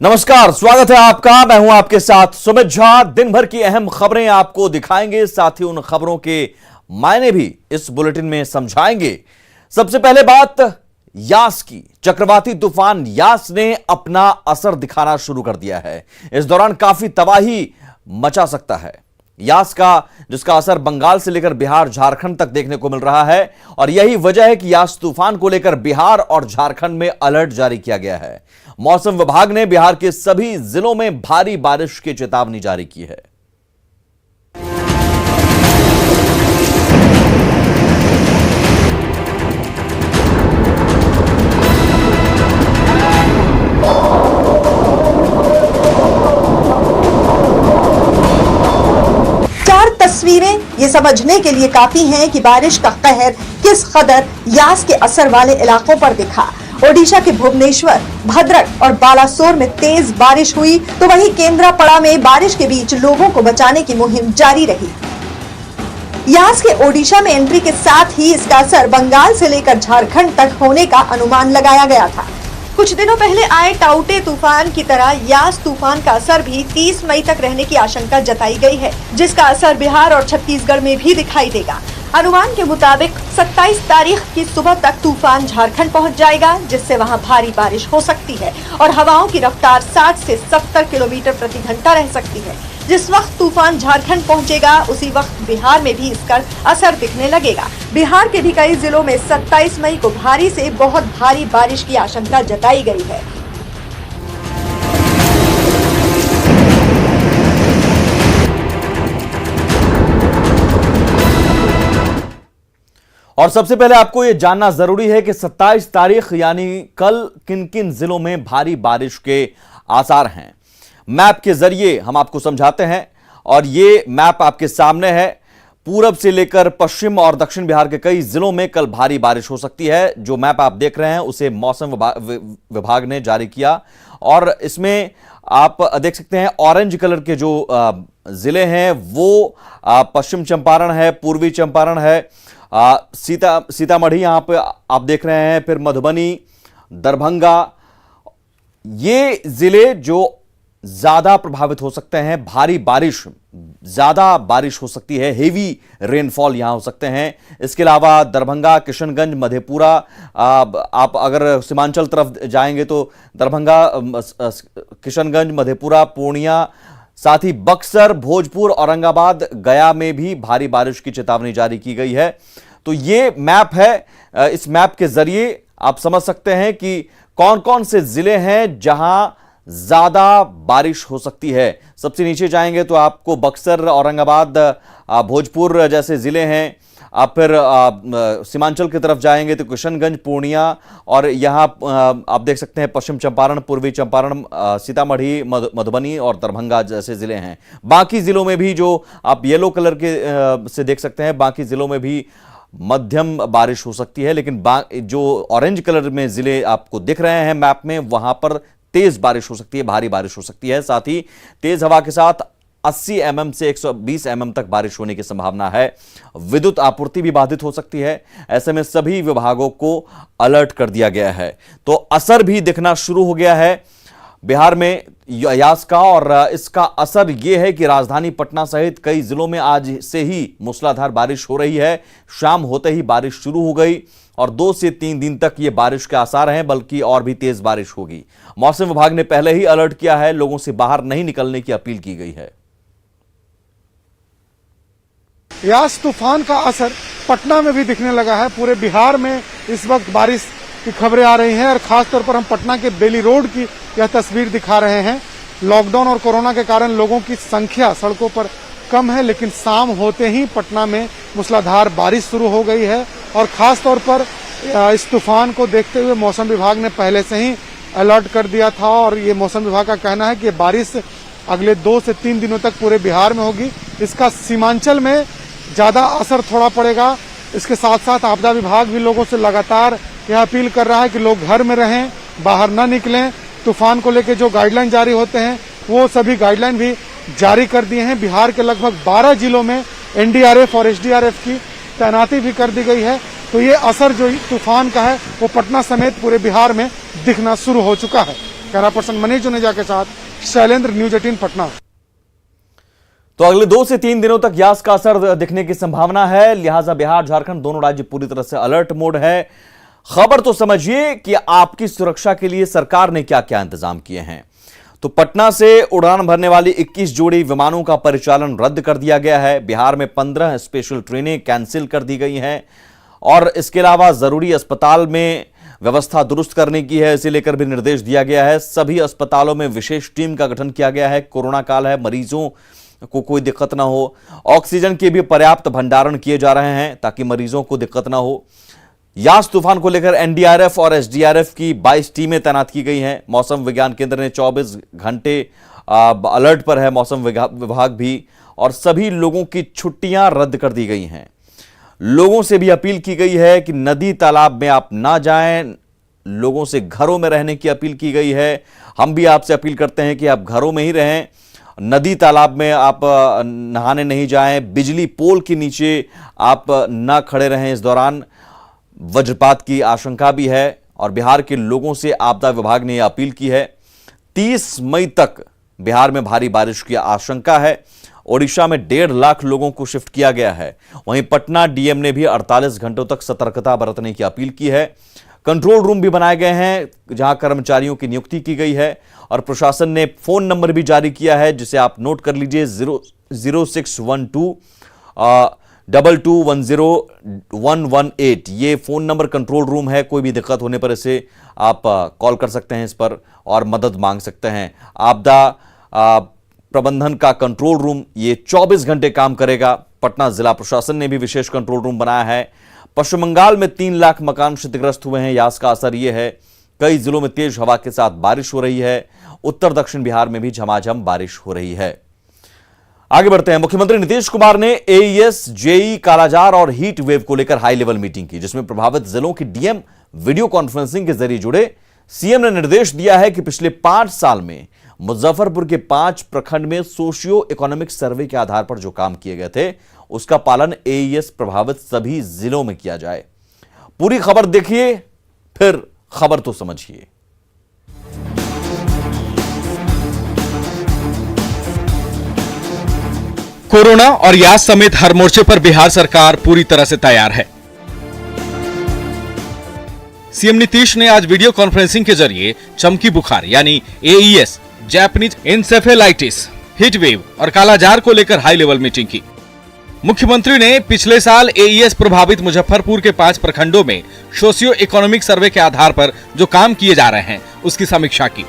नमस्कार, स्वागत है आपका। मैं हूं आपके साथ सुमित झा। दिन भर की अहम खबरें आपको दिखाएंगे, साथ ही उन खबरों के मायने भी इस बुलेटिन में समझाएंगे। सबसे पहले बात यास की। चक्रवाती तूफान यास ने अपना असर दिखाना शुरू कर दिया है। इस दौरान काफी तबाही मचा सकता है। यास का जिसका असर बंगाल से लेकर बिहार झारखंड तक देखने को मिल रहा है, और यही वजह है कि यास तूफान को लेकर बिहार और झारखंड में अलर्ट जारी किया गया है। मौसम विभाग ने बिहार के सभी जिलों में भारी बारिश की चेतावनी जारी की है। तस्वीरें ये समझने के लिए काफी हैं कि बारिश का कहर किस कदर यास के असर वाले इलाकों पर दिखा। ओडिशा के भुवनेश्वर, भद्रक और बालासोर में तेज बारिश हुई, तो वहीं केंद्रापड़ा में बारिश के बीच लोगों को बचाने की मुहिम जारी रही। यास के ओडिशा में एंट्री के साथ ही इसका असर बंगाल से लेकर झारखंड तक होने का अनुमान लगाया गया था। कुछ दिनों पहले आए टाउटे तूफान की तरह यास तूफान का असर भी 30 मई तक रहने की आशंका जताई गई है, जिसका असर बिहार और छत्तीसगढ़ में भी दिखाई देगा। अनुमान के मुताबिक 27 तारीख की सुबह तक तूफान झारखंड पहुंच जाएगा, जिससे वहां भारी बारिश हो सकती है और हवाओं की रफ्तार 60 से 70 किलोमीटर प्रति घंटा रह सकती है। जिस वक्त तूफान झारखंड पहुंचेगा, उसी वक्त बिहार में भी इसका असर दिखने लगेगा। बिहार के भी कई जिलों में 27 मई को भारी से बहुत भारी बारिश की आशंका जताई गई है। और सबसे पहले आपको यह जानना जरूरी है कि 27 तारीख यानी कल किन किन जिलों में भारी बारिश के आसार हैं। मैप के जरिए हम आपको समझाते हैं, और ये मैप आपके सामने है। पूरब से लेकर पश्चिम और दक्षिण बिहार के कई जिलों में कल भारी बारिश हो सकती है। जो मैप आप देख रहे हैं उसे मौसम विभाग ने जारी किया, और इसमें आप देख सकते हैं ऑरेंज कलर के जो जिले हैं वो पश्चिम चंपारण है, पूर्वी चंपारण है, सीतामढ़ी यहां पे आप देख रहे हैं, फिर मधुबनी, दरभंगा। ये जिले जो ज्यादा प्रभावित हो सकते हैं, भारी बारिश, ज्यादा बारिश हो सकती है, हेवी रेनफॉल यहां हो सकते हैं। इसके अलावा दरभंगा, किशनगंज, मधेपुरा, आप अगर सीमांचल तरफ जाएंगे तो दरभंगा, किशनगंज, मधेपुरा, पूर्णिया, साथ ही बक्सर, भोजपुर, औरंगाबाद, गया में भी भारी बारिश की चेतावनी जारी की गई है। तो ये मैप है। इस मैप के जरिए आप समझ सकते हैं कि कौन कौन से जिले हैं जहां ज्यादा बारिश हो सकती है। सबसे नीचे जाएंगे तो आपको बक्सर, औरंगाबाद, भोजपुर जैसे जिले हैं। आप फिर सीमांचल की तरफ जाएंगे तो किशनगंज, पूर्णिया, और यहां आप देख सकते हैं पश्चिम चंपारण, पूर्वी चंपारण, सीतामढ़ी, मधुबनी और दरभंगा जैसे जिले हैं। बाकी जिलों में भी जो आप येलो कलर के से देख सकते हैं, बाकी जिलों में भी मध्यम बारिश हो सकती है, लेकिन जो ऑरेंज कलर में जिले आपको दिख रहे हैं मैप में, वहां पर तेज बारिश हो सकती है, भारी बारिश हो सकती है। साथ ही तेज हवा के साथ 80 mm से 120 mm तक बारिश होने की संभावना है। विद्युत आपूर्ति भी बाधित हो सकती है। ऐसे में सभी विभागों को अलर्ट कर दिया गया है। तो असर भी दिखना शुरू हो गया है बिहार में यास का, और इसका असर यह है कि राजधानी पटना सहित कई जिलों में आज से ही मूसलाधार बारिश हो रही है। शाम होते ही बारिश शुरू हो गई, और 2 से 3 दिन तक ये बारिश के आसार हैं, बल्कि और भी तेज बारिश होगी। मौसम विभाग ने पहले ही अलर्ट किया है, लोगों से बाहर नहीं निकलने की अपील की गई है। यास तूफान का असर पटना में भी दिखने लगा है। पूरे बिहार में इस वक्त बारिश की खबरें आ रही हैं, और खासतौर पर हम पटना के बेली रोड की यह तस्वीर दिखा रहे हैं। लॉकडाउन और कोरोना के कारण लोगों की संख्या सड़कों पर कम है, लेकिन शाम होते ही पटना में मूसलाधार बारिश शुरू हो गई है। और खास तौर पर इस तूफान को देखते हुए मौसम विभाग ने पहले से ही अलर्ट कर दिया था, और ये मौसम विभाग का कहना है कि बारिश अगले 2 से 3 दिनों तक पूरे बिहार में होगी। इसका सीमांचल में ज्यादा असर थोड़ा पड़ेगा। इसके साथ साथ आपदा विभाग भी लोगों से लगातार यह अपील कर रहा है कि लोग घर में रहें, बाहर न निकलें। तूफान को लेकर जो गाइडलाइन जारी होते हैं वो सभी गाइडलाइन भी जारी कर दिए हैं। बिहार के लगभग 12 जिलों में एनडीआरएफ और एसडीआरएफ की तैनाती भी कर दी गई है। तो ये असर जो तूफान का है वो पटना समेत पूरे बिहार में दिखना शुरू हो चुका है। कैमरा पर्सन मनीष जुनेजा के साथ शैलेंद्र, न्यूज 18 पटना। तो अगले 2 से 3 दिनों तक यास का असर दिखने की संभावना है, लिहाजा बिहार झारखंड दोनों राज्य पूरी तरह से अलर्ट मोड है। खबर तो समझिए कि आपकी सुरक्षा के लिए सरकार ने क्या क्या इंतजाम किए हैं। तो पटना से उड़ान भरने वाली 21 जोड़ी विमानों का परिचालन रद्द कर दिया गया है। बिहार में 15 स्पेशल ट्रेनें कैंसिल कर दी गई हैं और इसके अलावा जरूरी अस्पताल में व्यवस्था दुरुस्त करने की है, इसे लेकर भी निर्देश दिया गया है। सभी अस्पतालों में विशेष टीम का गठन किया गया है। कोरोना काल है, मरीजों को कोई दिक्कत ना हो। ऑक्सीजन के भी पर्याप्त भंडारण किए जा रहे हैं ताकि मरीजों को दिक्कत ना हो। यास तूफान को लेकर एनडीआरएफ और एसडीआरएफ की 22 टीमें तैनात की गई हैं। मौसम विज्ञान केंद्र ने 24 घंटे अलर्ट पर है, मौसम विभाग भी, और सभी लोगों की छुट्टियां रद्द कर दी गई हैं। लोगों से भी अपील की गई है कि नदी तालाब में आप ना जाएं, लोगों से घरों में रहने की अपील की गई है। हम भी आपसे अपील करते हैं कि आप घरों में ही रहें, नदी तालाब में आप नहाने नहीं जाएं, बिजली पोल के नीचे आप ना खड़े रहें। इस दौरान वज्रपात की आशंका भी है और बिहार के लोगों से आपदा विभाग ने यह अपील की है। 30 मई तक बिहार में भारी बारिश की आशंका है। ओडिशा में 1.5 लाख लोगों को शिफ्ट किया गया है। वहीं पटना डीएम ने भी 48 घंटों तक सतर्कता बरतने की अपील की है। कंट्रोल रूम भी बनाए गए हैं जहां कर्मचारियों की नियुक्ति की गई है और प्रशासन ने फोन नंबर भी जारी किया है जिसे आप नोट कर लीजिए, 0612 2210 ये फोन नंबर कंट्रोल रूम है। कोई भी दिक्कत होने पर इसे आप कॉल कर सकते हैं इस पर और मदद मांग सकते हैं। आपदा प्रबंधन का कंट्रोल रूम ये 24 घंटे काम करेगा। पटना जिला प्रशासन ने भी विशेष कंट्रोल रूम बनाया है। पश्चिम बंगाल में 3 लाख मकान क्षतिग्रस्त हुए हैं। यास का असर यह है, कई जिलों में तेज हवा के साथ बारिश हो रही है। उत्तर दक्षिण बिहार में भी झमाझम बारिश हो रही है। आगे बढ़ते हैं। मुख्यमंत्री नीतीश कुमार ने एईएस, जेई, कालाजार और हीट वेव को लेकर हाई लेवल मीटिंग की, जिसमें प्रभावित जिलों की डीएम वीडियो कॉन्फ्रेंसिंग के जरिए जुड़े। सीएम ने निर्देश दिया है कि पिछले 5 साल में मुजफ्फरपुर के 5 प्रखंड में सोशियो इकोनॉमिक सर्वे के आधार पर जो काम किए गए थे उसका पालन एईएस प्रभावित सभी जिलों में किया जाए। पूरी खबर देखिए, फिर खबर तो समझिए। कोरोना और यास समेत हर मोर्चे पर बिहार सरकार पूरी तरह से तैयार है। सीएम नीतीश ने आज वीडियो कॉन्फ्रेंसिंग के जरिए चमकी बुखार यानी AES, Japanese encephalitis, heat wave और कालाजार को लेकर हाई लेवल मीटिंग की। मुख्यमंत्री ने पिछले साल एईएस प्रभावित मुजफ्फरपुर के 5 प्रखंडों में सोशियो इकोनॉमिक सर्वे के आधार पर जो काम किए जा रहे हैं उसकी समीक्षा की।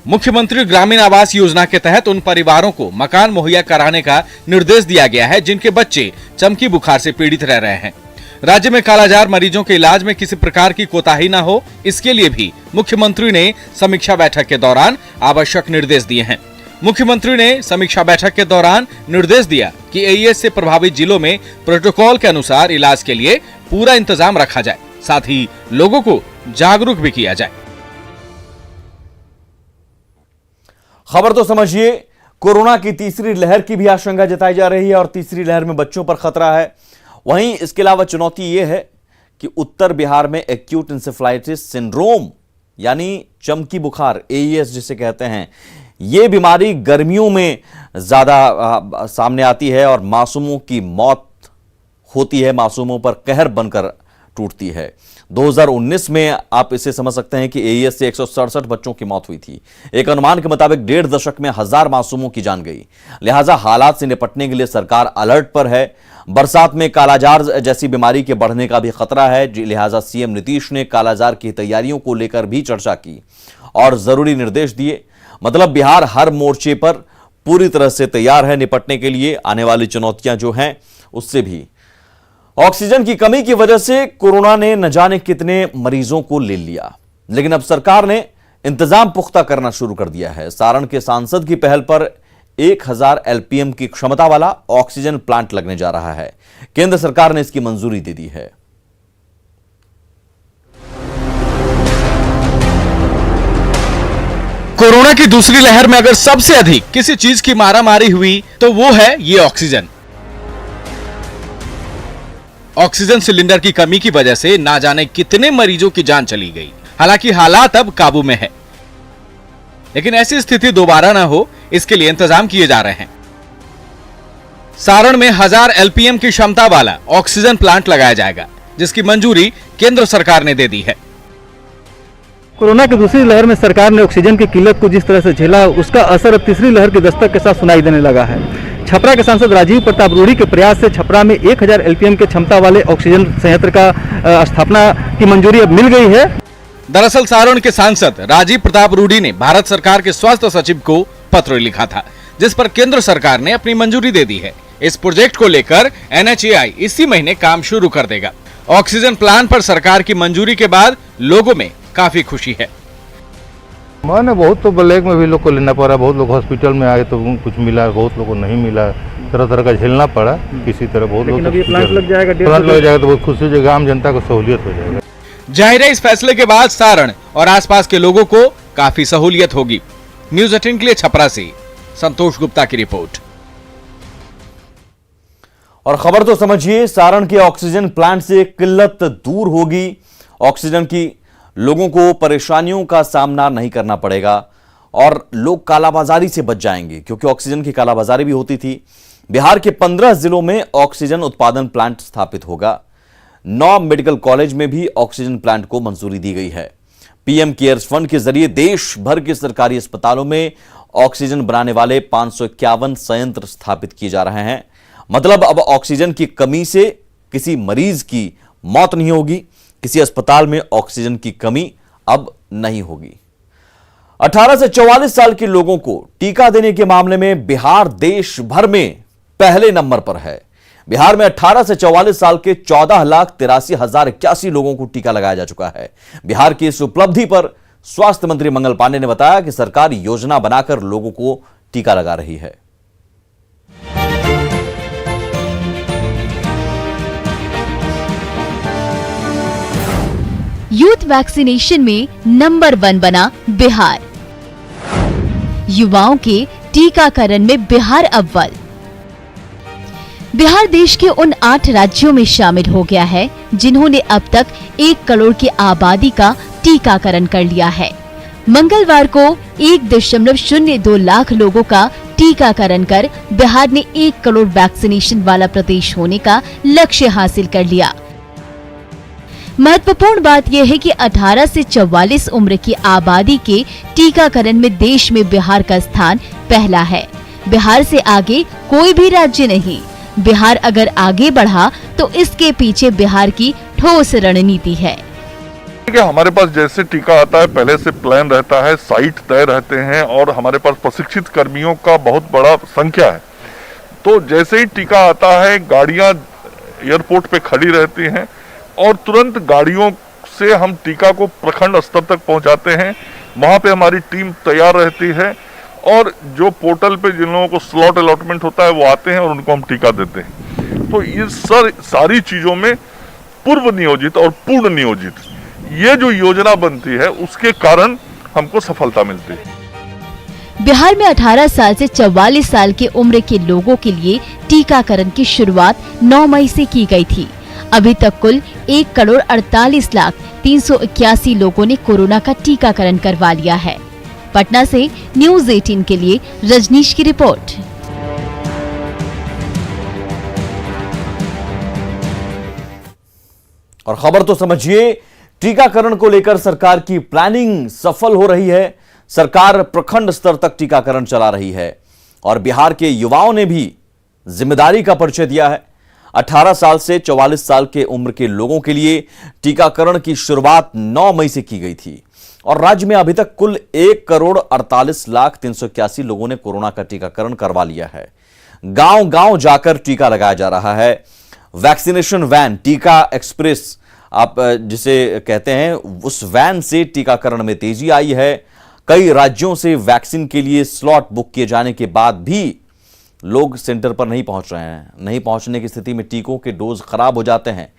मुख्यमंत्री ग्रामीण आवास योजना के तहत उन परिवारों को मकान मुहैया कराने का निर्देश दिया गया है जिनके बच्चे चमकी बुखार से पीड़ित रह रहे हैं। राज्य में कालाजार मरीजों के इलाज में किसी प्रकार की कोताही न हो, इसके लिए भी मुख्यमंत्री ने समीक्षा बैठक के दौरान आवश्यक निर्देश दिए हैं। मुख्यमंत्री ने समीक्षा बैठक के दौरान निर्देश दिया कि एईएस से प्रभावित जिलों में प्रोटोकॉल के अनुसार इलाज के लिए पूरा इंतजाम रखा जाए, साथ ही लोगों को जागरूक भी किया जाए। खबर तो समझिए। कोरोना की तीसरी लहर की भी आशंका जताई जा रही है और तीसरी लहर में बच्चों पर खतरा है। वहीं इसके अलावा चुनौती यह है कि उत्तर बिहार में एक्यूट इंसेफ्लाइटिस सिंड्रोम यानी चमकी बुखार, एईएस जिसे कहते हैं, यह बीमारी गर्मियों में ज्यादा सामने आती है और मासूमों की मौत होती है, मासूमों पर कहर बनकर टूटती है। 2019 में आप इसे समझ सकते हैं कि एईएस से 167 बच्चों की मौत हुई थी। एक अनुमान के मुताबिक 1.5 दशक में 1000 मासूमों की जान गई। लिहाजा हालात से निपटने के लिए सरकार अलर्ट पर है। बरसात में कालाजार जैसी बीमारी के बढ़ने का भी खतरा है, लिहाजा सीएम नीतीश ने कालाजार की तैयारियों को लेकर भी चर्चा की और जरूरी निर्देश दिए। मतलब बिहार हर मोर्चे पर पूरी तरह से तैयार है निपटने के लिए। आने वाली चुनौतियां जो हैं उससे भी। ऑक्सीजन की कमी की वजह से कोरोना ने न जाने कितने मरीजों को ले लिया, लेकिन अब सरकार ने इंतजाम पुख्ता करना शुरू कर दिया है। सारण के सांसद की पहल पर 1000 एलपीएम की क्षमता वाला ऑक्सीजन प्लांट लगने जा रहा है। केंद्र सरकार ने इसकी मंजूरी दे दी है। कोरोना की दूसरी लहर में अगर सबसे अधिक किसी चीज की मारामारी हुई तो वो है ये ऑक्सीजन। ऑक्सीजन सिलेंडर की कमी की वजह से ना जाने कितने मरीजों की जान चली गई। हालांकि हालात अब काबू में है। लेकिन ऐसी स्थिति दोबारा न हो, इसके लिए इंतजाम किए जा रहे हैं। सारण में 1000 एलपीएम की क्षमता वाला ऑक्सीजन प्लांट लगाया जाएगा, जिसकी मंजूरी केंद्र सरकार ने दे दी है। कोरोना की दूसरी लहर में सरकार ने ऑक्सीजन की किल्लत को जिस तरह से झेला, उसका असर अब तीसरी लहर की दस्तक के साथ सुनाई देने लगा है। छपरा के सांसद राजीव प्रताप रूडी के प्रयास से छपरा में 1000 एलपीएम के क्षमता वाले ऑक्सीजन संयंत्र का स्थापना की मंजूरी अब मिल गई है। दरअसल सारण के सांसद राजीव प्रताप रूडी ने भारत सरकार के स्वास्थ्य सचिव को पत्र लिखा था, जिस पर केंद्र सरकार ने अपनी मंजूरी दे दी है। इस प्रोजेक्ट को लेकर NHAI इसी महीने काम शुरू कर देगा। ऑक्सीजन प्लांट पर सरकार की मंजूरी के बाद लोगों में काफी खुशी है। मैंने बहुत तो ब्लैक में भी लोग को लेना पड़ा, बहुत लोग हॉस्पिटल में आए तो कुछ मिला, बहुत लोगों को नहीं मिला, तरह तरह का झेलना पड़ा किसी तरह। बहुत लोग प्लांट लग जाएगा, तो बहुत खुशी हो जाएगा, आम जनता को सहूलियत हो जाएगा। जाहिर है इस फैसले के बाद सारण और आसपास के लोगों को काफी सहूलियत होगी। न्यूज़ 18 के लिए छपरा से संतोष गुप्ता की रिपोर्ट। और खबर तो समझिए, सारण के ऑक्सीजन प्लांट से किल्लत दूर होगी। ऑक्सीजन की लोगों को परेशानियों का सामना नहीं करना पड़ेगा और लोग कालाबाजारी से बच जाएंगे, क्योंकि ऑक्सीजन की कालाबाजारी भी होती थी। बिहार के 15 जिलों में ऑक्सीजन उत्पादन प्लांट स्थापित होगा। 9 मेडिकल कॉलेज में भी ऑक्सीजन प्लांट को मंजूरी दी गई है। पीएम केयर्स फंड के जरिए देश भर के सरकारी अस्पतालों में ऑक्सीजन बनाने वाले 551 संयंत्र स्थापित किए जा रहे हैं। मतलब अब ऑक्सीजन की कमी से किसी मरीज की मौत नहीं होगी, किसी अस्पताल में ऑक्सीजन की कमी अब नहीं होगी। 18 से 44 साल के लोगों को टीका देने के मामले में बिहार देश भर में पहले नंबर पर है। बिहार में 18 से 44 साल के 14,83,081 लोगों को टीका लगाया जा चुका है। बिहार की इस उपलब्धि पर स्वास्थ्य मंत्री मंगल पांडे ने बताया कि सरकार योजना बनाकर लोगों को टीका लगा रही है। यूथ वैक्सीनेशन में नंबर 1 बना बिहार। युवाओं के टीकाकरण में बिहार अव्वल। बिहार देश के उन 8 राज्यों में शामिल हो गया है जिन्होंने अब तक 1 करोड़ की आबादी का टीकाकरण कर लिया है। मंगलवार को 1.02 लाख लोगों का टीकाकरण कर बिहार ने 1 करोड़ वैक्सीनेशन वाला प्रदेश होने का लक्ष्य हासिल कर लिया। महत्वपूर्ण बात यह है कि 18 से 44 उम्र की आबादी के टीकाकरण में देश में बिहार का स्थान पहला है। बिहार से आगे कोई भी राज्य नहीं। बिहार अगर आगे बढ़ा तो इसके पीछे बिहार की ठोस रणनीति है। हमारे पास जैसे टीका आता है पहले से प्लान रहता है, साइट तय रहते हैं और हमारे पास प्रशिक्षित कर्मियों का बहुत बड़ा संख्या है। तो जैसे ही टीका आता है गाड़ियां एयरपोर्ट पे खड़ी रहती हैं और तुरंत गाड़ियों से हम टीका को प्रखंड स्तर तक पहुंचाते हैं। वहां पे हमारी टीम तैयार रहती है और जो पोर्टल पे जिन लोगों को स्लॉट अलॉटमेंट होता है वो आते हैं और उनको हम टीका देते हैं। तो ये सारी चीजों में पूर्व नियोजित और पूर्ण नियोजित ये जो योजना बनती है उसके कारण हमको सफलता मिलती है। बिहार में 18 साल से 44 साल के उम्र के लोगों के लिए टीकाकरण की शुरुआत 9 मई से की गई थी। अभी तक कुल 1,48,381 लोगों ने कोरोना का टीकाकरण करवा लिया है। पटना से न्यूज़ 18 के लिए रजनीश की रिपोर्ट। और खबर तो समझिए, टीकाकरण को लेकर सरकार की प्लानिंग सफल हो रही है। सरकार प्रखंड स्तर तक टीकाकरण चला रही है और बिहार के युवाओं ने भी जिम्मेदारी का परिचय दिया है। 18 साल से 44 साल के उम्र के लोगों के लिए टीकाकरण की शुरुआत 9 मई से की गई थी और राज्य में अभी तक कुल 1,48,381 लोगों ने कोरोना का टीकाकरण करवा लिया है। गांव-गांव जाकर टीका लगाया जा रहा है। वैक्सीनेशन वैन, टीका एक्सप्रेस आप जिसे कहते हैं, उस वैन से टीकाकरण में तेजी आई है। कई राज्यों से वैक्सीन के लिए स्लॉट बुक किए जाने के बाद भी लोग सेंटर पर नहीं पहुंच रहे हैं। नहीं पहुंचने की स्थिति में टीकों के डोज खराब हो जाते हैं।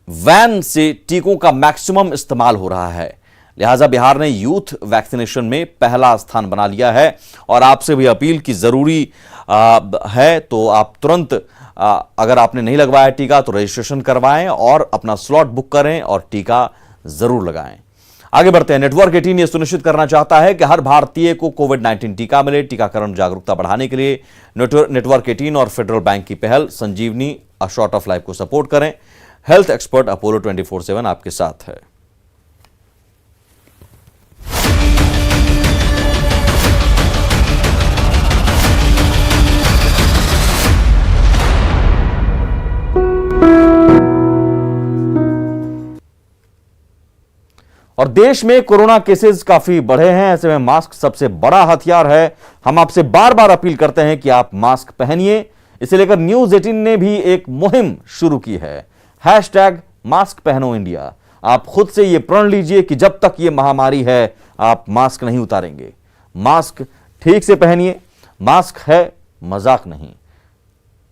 वैन से टीकों का मैक्सिमम इस्तेमाल हो रहा है। लिहाजा बिहार ने यूथ वैक्सीनेशन में पहला स्थान बना लिया है और आपसे भी अपील की जरूरी है तो आप तुरंत अगर आपने नहीं लगवाया टीका तो रजिस्ट्रेशन करवाएं और अपना स्लॉट बुक करें और टीका जरूर लगाएं। आगे बढ़ते हैं। नेटवर्क 18 ये सुनिश्चित करना चाहता है कि हर भारतीय को कोविड-19 टीका मिले। टीकाकरण जागरूकता बढ़ाने के लिए नेटवर्क 18 और फेडरल बैंक की पहल संजीवनी अ शॉट ऑफ लाइफ को सपोर्ट करें। हेल्थ एक्सपर्ट अपोलो 24/7 आपके साथ है। और देश में कोरोना केसेस काफी बढ़े हैं, ऐसे में मास्क सबसे बड़ा हथियार है। हम आपसे बार बार अपील करते हैं कि आप मास्क पहनिए। इसे लेकर न्यूज 18 ने भी एक मुहिम शुरू की है, #मास्क पहनो इंडिया। आप खुद से यह प्रण लीजिए कि जब तक यह महामारी है आप मास्क नहीं उतारेंगे। मास्क ठीक से पहनिए, मास्क है मजाक नहीं।